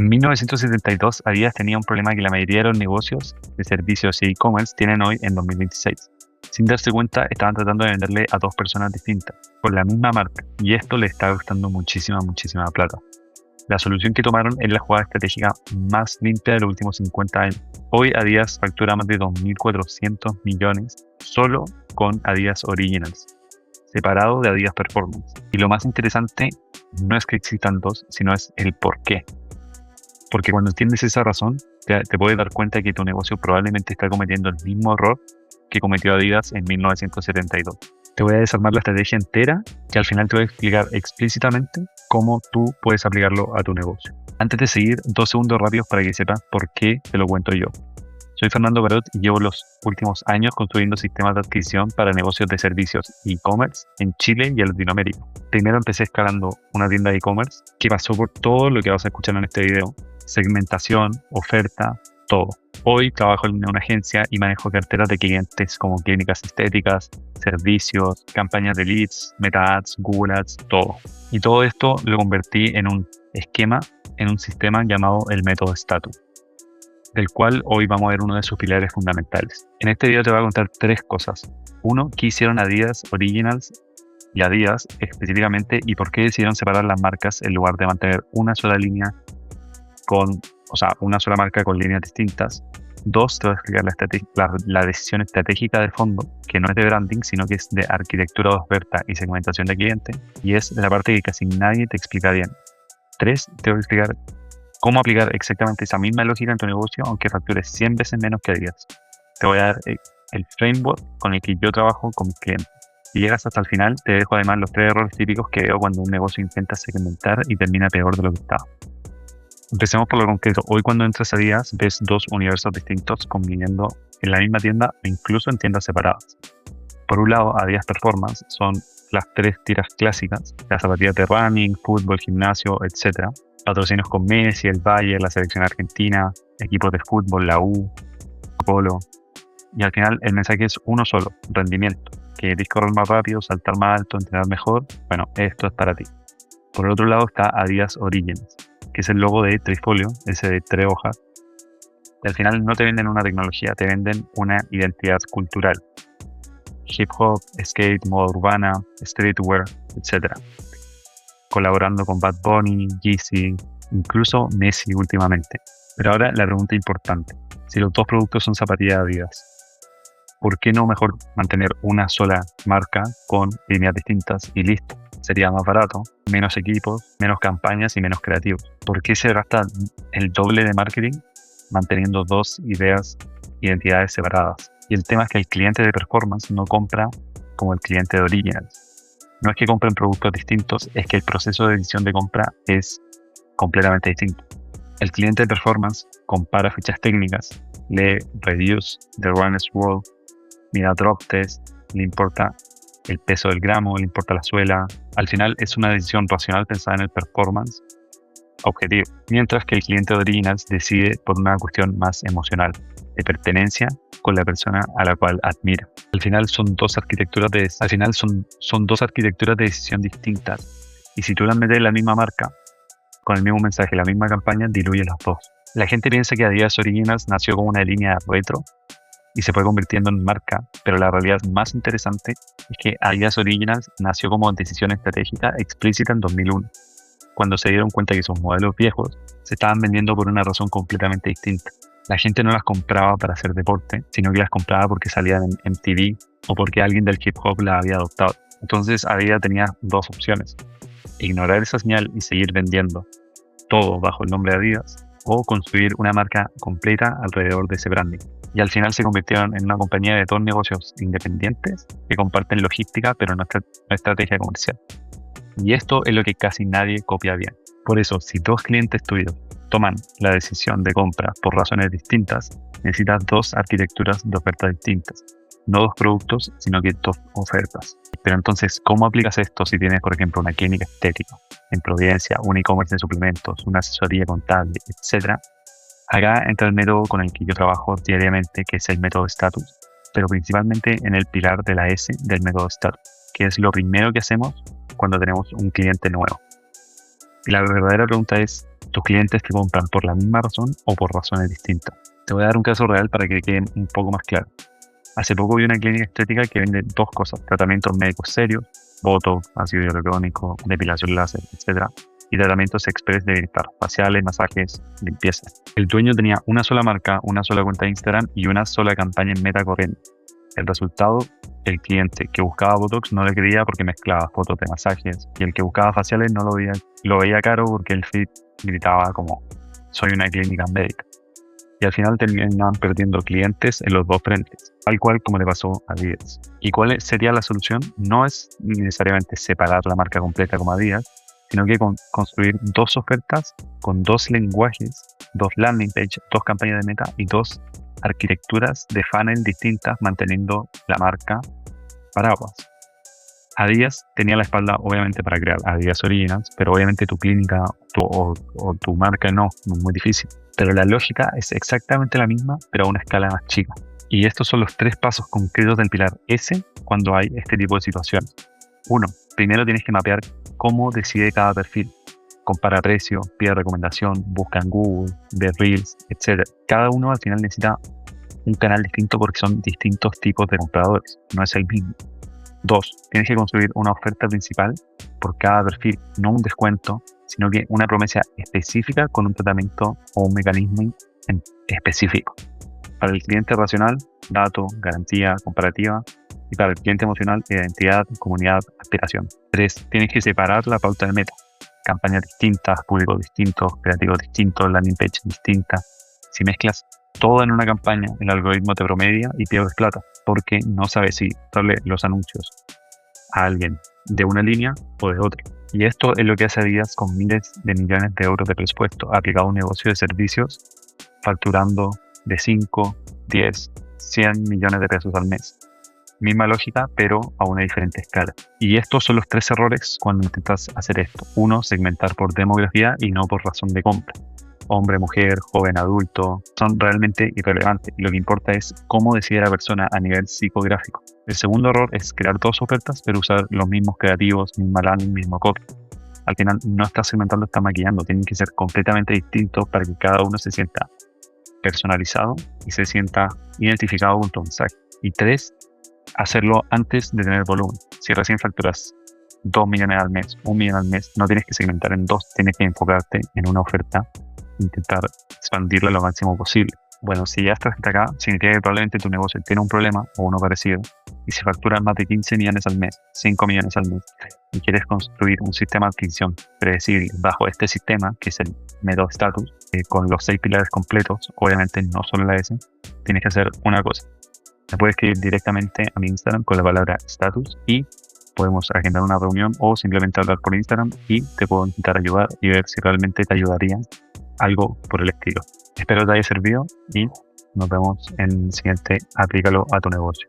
En 1972, Adidas tenía un problema que la mayoría de los negocios de servicios y e-commerce tienen hoy en 2026. Sin darse cuenta, estaban tratando de venderle a dos personas distintas, por la misma marca, y esto le estaba costando muchísima plata. La solución que tomaron es la jugada estratégica más limpia de los últimos 50 años. Hoy Adidas factura más de 2.400 millones solo con Adidas Originals, separado de Adidas Performance. Y lo más interesante no es que existan dos, sino es el por qué. Porque cuando entiendes esa razón, te puedes dar cuenta de que tu negocio probablemente está cometiendo el mismo error que cometió Adidas en 1972. Te voy a desarmar la estrategia entera y al final te voy a explicar explícitamente cómo tú puedes aplicarlo a tu negocio. Antes de seguir, 2 segundos rápidos para que sepas por qué te lo cuento yo. Soy Fernando Barot y llevo los últimos años construyendo sistemas de adquisición para negocios de servicios e-commerce en Chile y en Latinoamérica. Primero empecé escalando una tienda de e-commerce que pasó por todo lo que vas a escuchar en este video: segmentación, oferta, todo. Hoy trabajo en una agencia y manejo carteras de clientes como clínicas estéticas, servicios, campañas de leads, Meta Ads, Google Ads, todo. Y todo esto lo convertí en un esquema, en un sistema llamado el método Statu, del cual hoy vamos a ver uno de sus pilares fundamentales. En este video te voy a contar 3 cosas. 1, qué hicieron Adidas Originals y Adidas específicamente y por qué decidieron separar las marcas en lugar de mantener una sola línea una sola marca con líneas distintas. 2, te voy a explicar la decisión estratégica de fondo, que no es de branding, sino que es de arquitectura de oferta y segmentación de cliente, y es la parte que casi nadie te explica bien. 3, te voy a explicar cómo aplicar exactamente esa misma lógica en tu negocio, aunque factures 100 veces menos que Adidas. Te voy a dar el framework con el que yo trabajo con mis clientes. Si llegas hasta el final, te dejo además los 3 errores típicos que veo cuando un negocio intenta segmentar y termina peor de lo que estaba. Empecemos por lo concreto. Hoy cuando entras a Adidas ves 2 universos distintos conviviendo en la misma tienda o incluso en tiendas separadas. Por un lado, Adidas Performance son las 3 tiras clásicas: las zapatillas de running, fútbol, gimnasio, etc. Patrocinios con Messi, el Bayern, la selección argentina, equipos de fútbol, la U, Polo. Y al final el mensaje es uno solo: rendimiento. Que querés correr más rápido, saltar más alto, entrenar mejor. Bueno, esto es para ti. Por el otro lado está Adidas Origins, que es el logo de Trifolio, ese de 3 hojas. Y al final no te venden una tecnología, te venden una identidad cultural. Hip hop, skate, moda urbana, streetwear, etc. Colaborando con Bad Bunny, Yeezy, incluso Messi últimamente. Pero ahora la pregunta importante: si los 2 productos son zapatillas de Adidas, ¿por qué no mejor mantener una sola marca con líneas distintas y listo? Sería más barato, menos equipos, menos campañas y menos creativos. ¿Por qué se gasta el doble de marketing manteniendo 2 identidades separadas? Y el tema es que el cliente de Performance no compra como el cliente de Originals. No es que compren productos distintos, es que el proceso de decisión de compra es completamente distinto. El cliente de Performance compara fichas técnicas, lee reviews de Runner's World, mira drop test, le importa el peso del gramo, le importa la suela. Al final es una decisión racional pensada en el performance objetivo, mientras que el cliente de Originals decide por una cuestión más emocional, de pertenencia con la persona a la cual admira. Al final son dos arquitecturas de decisión distintas, y si tú las metes en la misma marca, con el mismo mensaje, la misma campaña, diluye las dos. La gente piensa que Adidas Originals nació como una línea retro y se fue convirtiendo en marca, pero la realidad más interesante es que Adidas Originals nació como decisión estratégica explícita en 2001, cuando se dieron cuenta que sus modelos viejos se estaban vendiendo por una razón completamente distinta. La gente no las compraba para hacer deporte, sino que las compraba porque salían en MTV o porque alguien del hip hop las había adoptado. Entonces Adidas tenía 2 opciones: ignorar esa señal y seguir vendiendo todo bajo el nombre de Adidas, o construir una marca completa alrededor de ese branding. Y al final se convirtieron en una compañía de 2 negocios independientes que comparten logística pero no estrategia comercial. Y esto es lo que casi nadie copia bien. Por eso, si 2 clientes tuyos toman la decisión de compra por razones distintas, necesitas 2 arquitecturas de ofertas distintas. No 2 productos, sino que 2 ofertas. Pero entonces, ¿cómo aplicas esto si tienes, por ejemplo, una clínica estética en Providencia, un e-commerce de suplementos, una asesoría contable, etcétera? Acá entra el método con el que yo trabajo diariamente, que es el método Status, pero principalmente en el pilar de la S del método Status, que es lo primero que hacemos cuando tenemos un cliente nuevo. Y la verdadera pregunta es: tus clientes te compran por la misma razón o por razones distintas. Te voy a dar un caso real para que quede un poco más claro. Hace poco vi una clínica estética que vende dos cosas: tratamientos médicos serios, botox, ácido hialurónico, depilación láser, etc. y tratamientos express de bienestar, faciales, masajes, limpieza. El dueño tenía una sola marca, una sola cuenta de Instagram y una sola campaña en Meta corriente. El resultado, el cliente que buscaba botox no le creía porque mezclaba fotos de masajes, y el que buscaba faciales no lo veía caro porque el feed gritaba como soy una clínica médica. Y al final terminaban perdiendo clientes en los dos frentes, tal cual como le pasó a Adidas. ¿Y cuál sería la solución? No es necesariamente separar la marca completa como Adidas, sino que construir dos ofertas con dos lenguajes, dos landing pages, dos campañas de Meta y dos arquitecturas de funnel distintas, manteniendo la marca paraguas. Adidas tenía la espalda obviamente para crear Adidas Originals, pero obviamente tu clínica o tu marca no, es muy difícil. Pero la lógica es exactamente la misma, pero a una escala más chica. Y estos son los 3 pasos concretos del pilar S cuando hay este tipo de situaciones. 1. Primero tienes que mapear cómo decide cada perfil. Compara precio, pide recomendación, busca en Google, ve Reels, etc. Cada uno al final necesita un canal distinto porque son distintos tipos de compradores, no es el mismo. 2. Tienes que construir una oferta principal por cada perfil, no un descuento, sino que una promesa específica con un tratamiento o un mecanismo específico. Para el cliente racional, dato, garantía, comparativa, y para el cliente emocional, identidad, comunidad, aspiración. 3. Tienes que separar la pauta de Meta. Campañas distintas, públicos distintos, creativos distintos, landing page distintas. Si mezclas todo en una campaña, el algoritmo te promedia y pierdes plata, porque no sabes si darle los anuncios a alguien de una línea o de otra. Y esto es lo que hace Adidas con miles de millones de euros de presupuesto aplicado a un negocio de servicios, facturando de 5, 10, 100 millones de pesos al mes. Misma lógica, pero a una diferente escala. Y estos son los 3 errores cuando intentas hacer esto. 1. Segmentar por demografía y no por razón de compra. Hombre, mujer, joven, adulto, son realmente irrelevantes. Lo que importa es cómo decide la persona a nivel psicográfico. El segundo error es crear 2 ofertas, pero usar los mismos creativos, misma landing, mismo copy. Al final no estás segmentando, estás maquillando. Tienen que ser completamente distintos para que cada uno se sienta personalizado y se sienta identificado con tu mensaje. Y 3, hacerlo antes de tener volumen. Si recién facturas 2 millones al mes, 1 millón al mes, no tienes que segmentar en 2, tienes que enfocarte en una oferta, intentar expandirla lo máximo posible. Bueno, si ya estás hasta acá, significa que probablemente tu negocio tiene un problema o uno parecido, y si facturas más de 15 millones al mes, 5 millones al mes, y quieres construir un sistema de adquisición predecible bajo este sistema, que es el método Status, con los 6 pilares completos, obviamente no solo la S, tienes que hacer una cosa. Me puedes escribir directamente a mi Instagram con la palabra Status y podemos agendar una reunión o simplemente hablar por Instagram y te puedo intentar ayudar y ver si realmente te ayudaría algo por el estilo. Espero te haya servido y nos vemos en el siguiente Aplícalo a tu negocio.